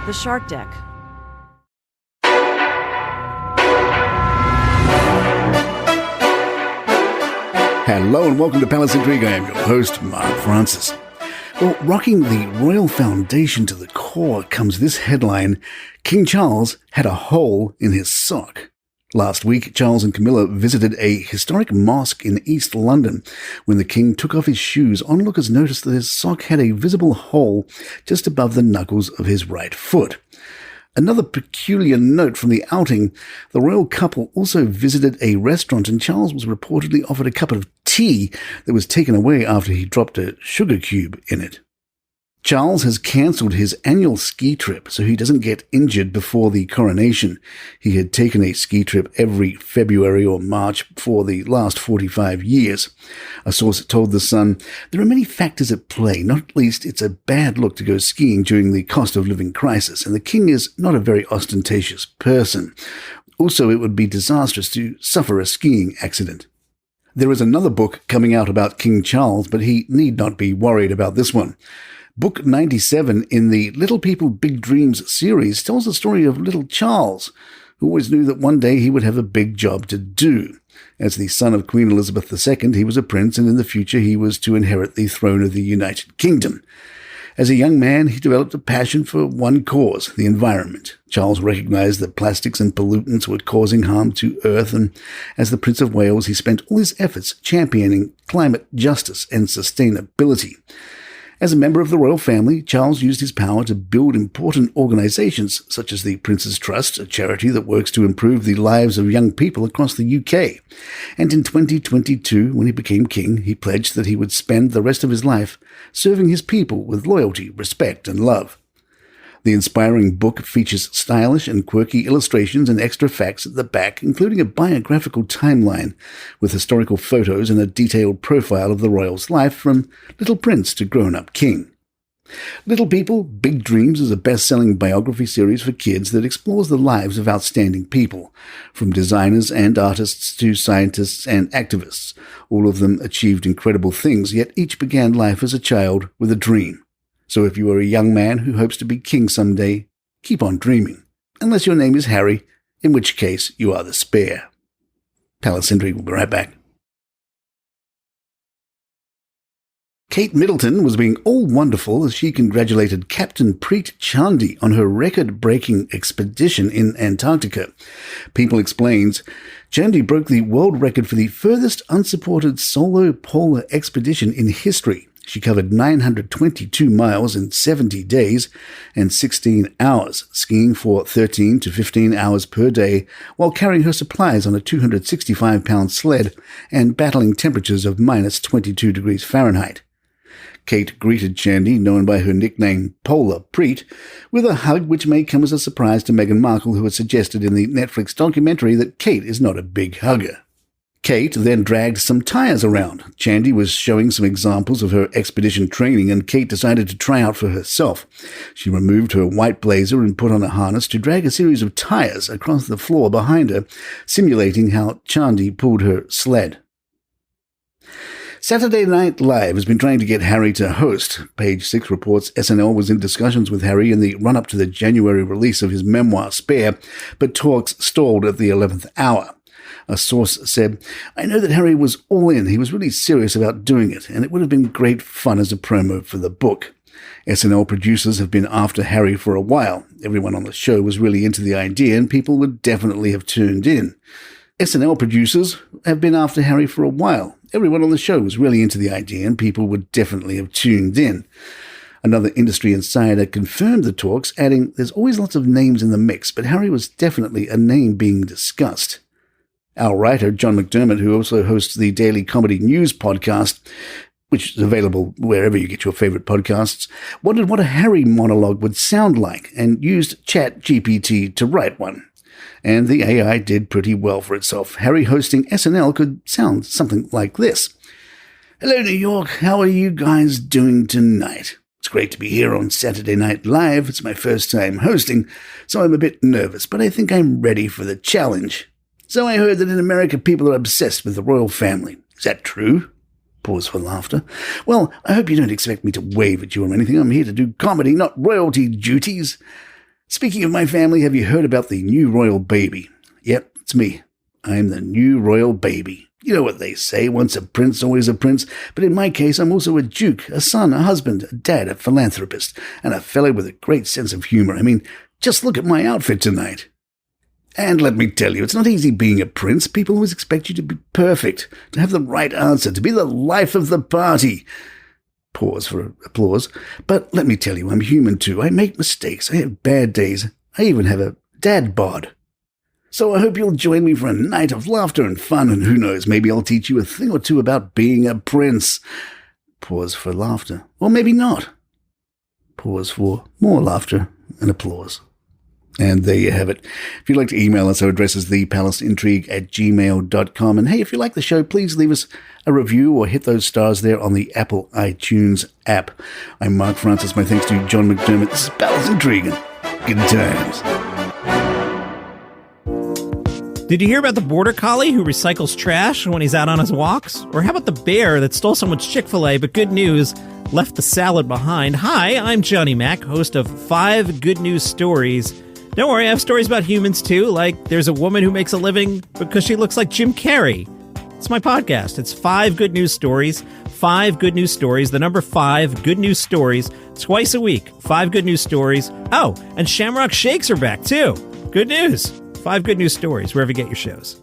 The Shark Deck. Hello and welcome to Palace Intrigue. I am your host, Mark Francis. Well, rocking the royal foundation to the core comes this headline: King Charles had a hole in his sock. Last week, Charles and Camilla visited a historic mosque in East London. When the king took off his shoes, onlookers noticed that his sock had a visible hole just above the knuckles of his right foot. Another peculiar note from the outing: the royal couple also visited a restaurant and Charles was reportedly offered a cup of tea that was taken away after he dropped a sugar cube in it. Charles has cancelled his annual ski trip so he doesn't get injured before the coronation. He had taken a ski trip every February or March for the last 45 years. A source told The Sun, "There are many factors at play, not least it's a bad look to go skiing during the cost of living crisis, and the king is not a very ostentatious person. Also, it would be disastrous to suffer a skiing accident." There is another book coming out about King Charles, but he need not be worried about this one. Book 97 in the Little People Big Dreams series tells the story of little Charles, who always knew that one day he would have a big job to do. As the son of Queen Elizabeth II, he was a prince, and in the future he was to inherit the throne of the United Kingdom. As a young man, he developed a passion for one cause, the environment. Charles recognized that plastics and pollutants were causing harm to Earth, and as the Prince of Wales, he spent all his efforts championing climate justice and sustainability. As a member of the royal family, Charles used his power to build important organizations such as the Prince's Trust, a charity that works to improve the lives of young people across the UK. And in 2022, when he became king, he pledged that he would spend the rest of his life serving his people with loyalty, respect, and love. The inspiring book features stylish and quirky illustrations and extra facts at the back, including a biographical timeline with historical photos and a detailed profile of the royal's life from little prince to grown-up king. Little People, Big Dreams is a best-selling biography series for kids that explores the lives of outstanding people, from designers and artists to scientists and activists. All of them achieved incredible things, yet each began life as a child with a dream. So if you are a young man who hopes to be king someday, keep on dreaming. Unless your name is Harry, in which case you are the spare. Palace Intrigue will be right back. Kate Middleton was being all wonderful as she congratulated Captain Preet Chandi on her record-breaking expedition in Antarctica. People explains, Chandi broke the world record for the furthest unsupported solo polar expedition in history. She covered 922 miles in 70 days and 16 hours, skiing for 13 to 15 hours per day while carrying her supplies on a 265-pound sled and battling temperatures of minus 22 degrees Fahrenheit. Kate greeted Chandi, known by her nickname Polar Preet, with a hug which may come as a surprise to Meghan Markle, who had suggested in the Netflix documentary that Kate is not a big hugger. Kate then dragged some tyres around. Chandi was showing some examples of her expedition training, and Kate decided to try out for herself. She removed her white blazer and put on a harness to drag a series of tyres across the floor behind her, simulating how Chandi pulled her sled. Saturday Night Live has been trying to get Harry to host. Page 6 reports SNL was in discussions with Harry in the run-up to the January release of his memoir Spare, but talks stalled at the 11th hour. A source said, "I know that Harry was all in. He was really serious about doing it, and it would have been great fun as a promo for the book." SNL producers have been after Harry for a while. Everyone on the show was really into the idea, and people would definitely have tuned in. SNL producers have been after Harry for a while. Everyone on the show was really into the idea, and people would definitely have tuned in. Another industry insider confirmed the talks, adding, "There's always lots of names in the mix, but Harry was definitely a name being discussed." Our writer, John McDermott, who also hosts the Daily Comedy News podcast, which is available wherever you get your favorite podcasts, wondered what a Harry monologue would sound like and used ChatGPT to write one. And the AI did pretty well for itself. Harry hosting SNL could sound something like this. "Hello, New York. How are you guys doing tonight? It's great to be here on Saturday Night Live. It's my first time hosting, so I'm a bit nervous, but I think I'm ready for the challenge. So I heard that in America people are obsessed with the royal family. Is that true?" Pause for laughter. "Well, I hope you don't expect me to wave at you or anything. I'm here to do comedy, not royalty duties. Speaking of my family, have you heard about the new royal baby? Yep, it's me. I'm the new royal baby. You know what they say, once a prince, always a prince. But in my case, I'm also a duke, a son, a husband, a dad, a philanthropist, and a fellow with a great sense of humor. I mean, just look at my outfit tonight. And let me tell you, it's not easy being a prince. People always expect you to be perfect, to have the right answer, to be the life of the party. Pause for applause. But let me tell you, I'm human too. I make mistakes. I have bad days. I even have a dad bod. So I hope you'll join me for a night of laughter and fun, and who knows, maybe I'll teach you a thing or two about being a prince. Pause for laughter. Or maybe not. Pause for more laughter and applause. And there you have it. If you'd like to email us, our address is thepalaceintrigue@gmail.com. And hey, if you like the show, please leave us a review or hit those stars there on the Apple iTunes app. I'm Mark Francis. My thanks to John McDermott. This is Palace Intrigue. Good times. Did you hear about the border collie who recycles trash when he's out on his walks? Or how about the bear that stole someone's Chick-fil-A, but good news, left the salad behind? Hi, I'm Johnny Mac, host of 5 Good News Stories. Don't worry, I have stories about humans too, like there's a woman who makes a living because she looks like Jim Carrey. It's my podcast. It's 5 Good News Stories. 5 Good News Stories. The number 5 Good News Stories. Twice a week. 5 Good News Stories. Oh, and Shamrock Shakes are back too. Good news. 5 Good News Stories, wherever you get your shows.